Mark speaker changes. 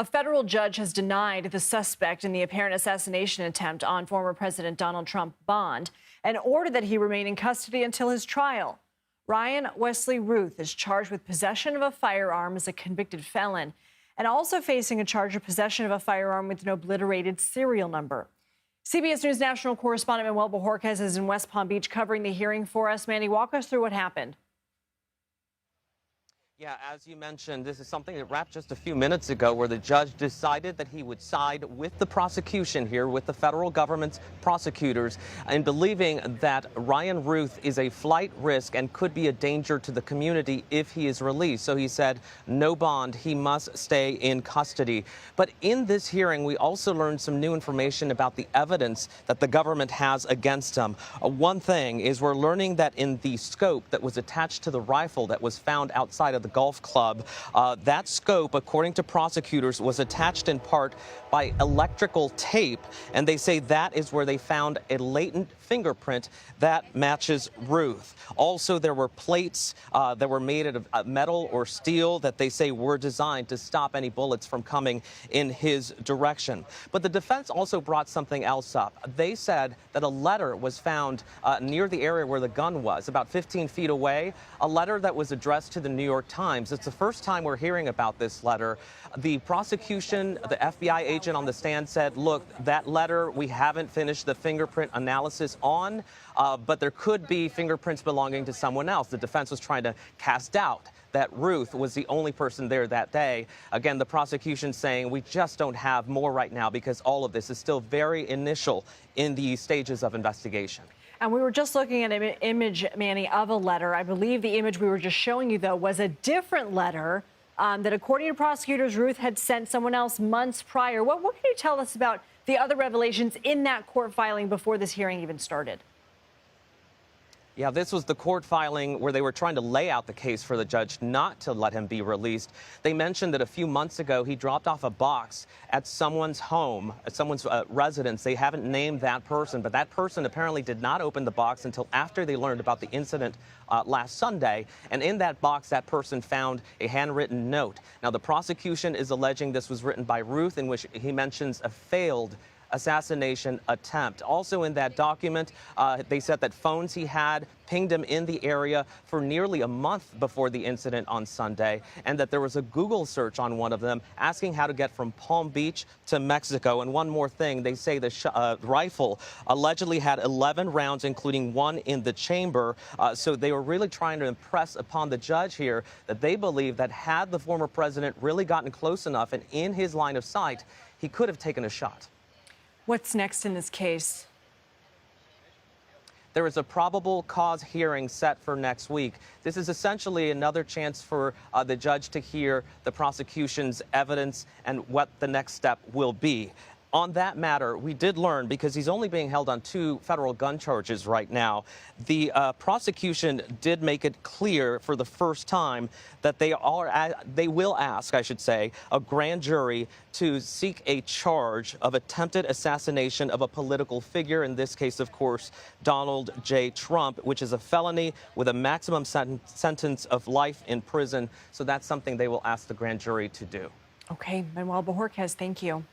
Speaker 1: A federal judge has denied the suspect in the apparent assassination attempt on former President Donald Trump bond and ordered that he remain in custody until his trial. Wesley Routh is charged with possession of a firearm as a convicted felon and also facing a charge of possession of a firearm with an obliterated serial number. CBS News national correspondent Manuel Bojorquez is in West Palm Beach covering the hearing for us. Manny, walk us through what happened.
Speaker 2: Yeah, as you mentioned, this is something that wrapped just a few minutes ago where the judge decided that he would side with the prosecution here, with the federal government's prosecutors, in believing that Ryan Routh is a flight risk and could be a danger to the community if he is released. So he said no bond, he must stay in custody. But in this hearing, we also learned some new information about the evidence that the government has against him. One thing is we're learning that in the scope that was attached to the rifle that was found outside of the golf club, that scope, according to prosecutors, was attached in part by electrical tape, and they say that is where they found a latent fingerprint that matches Routh. Also, there were plates that were made out of metal or steel that they say were designed to stop any bullets from coming in his direction. But the defense also brought something else up. They said that a letter was found near the area where the gun was, about 15 feet away, a letter that was addressed to the New York Times. It's the first time we're hearing about this letter. The prosecution, the FBI agent on the stand said, look, that letter, we haven't finished the fingerprint analysis on, but there could be fingerprints belonging to someone else. The defense was trying to cast doubt that Routh was the only person there that day. Again, the prosecution saying we just don't have more right now because all of this is still very initial in the stages of investigation.
Speaker 1: And we were just looking at an image, Manny, of a letter. I believe the image we were just showing you, though, was a different letter that, according to prosecutors, Routh had sent someone else months prior. What can you tell us about the other revelations in that court filing before this hearing even started?
Speaker 2: Yeah, this was the court filing where they were trying to lay out the case for the judge not to let him be released. They mentioned that a few months ago he dropped off a box at someone's home, at someone's residence. They haven't named that person, but that person apparently did not open the box until after they learned about the incident last Sunday. And in that box, that person found a handwritten note. Now, the prosecution is alleging this was written by Routh, in which he mentions a failed assassination attempt. Also in that document, they said that phones he had pinged him in the area for nearly a month before the incident on Sunday, and that there was a Google search on one of them asking how to get from Palm Beach to Mexico. And one more thing, they say the rifle allegedly had 11 rounds, including one in the chamber. So they were really trying to impress upon the judge here that they believe that had the former president really gotten close enough and in his line of sight, he could have taken a shot.
Speaker 1: What's next in this case?
Speaker 2: There is a probable cause hearing set for next week. This is essentially another chance for the judge to hear the prosecution's evidence and what the next step will be. On that matter, we did learn, because he's only being held on 2 federal gun charges right now, the prosecution did make it clear for the first time that they will ask, I should say, a grand jury to seek a charge of attempted assassination of a political figure, in this case, of course, Donald J. Trump, which is a felony with a maximum sentence of life in prison. So that's something they will ask the grand jury to do.
Speaker 1: Okay, Manuel Bojorquez, thank you.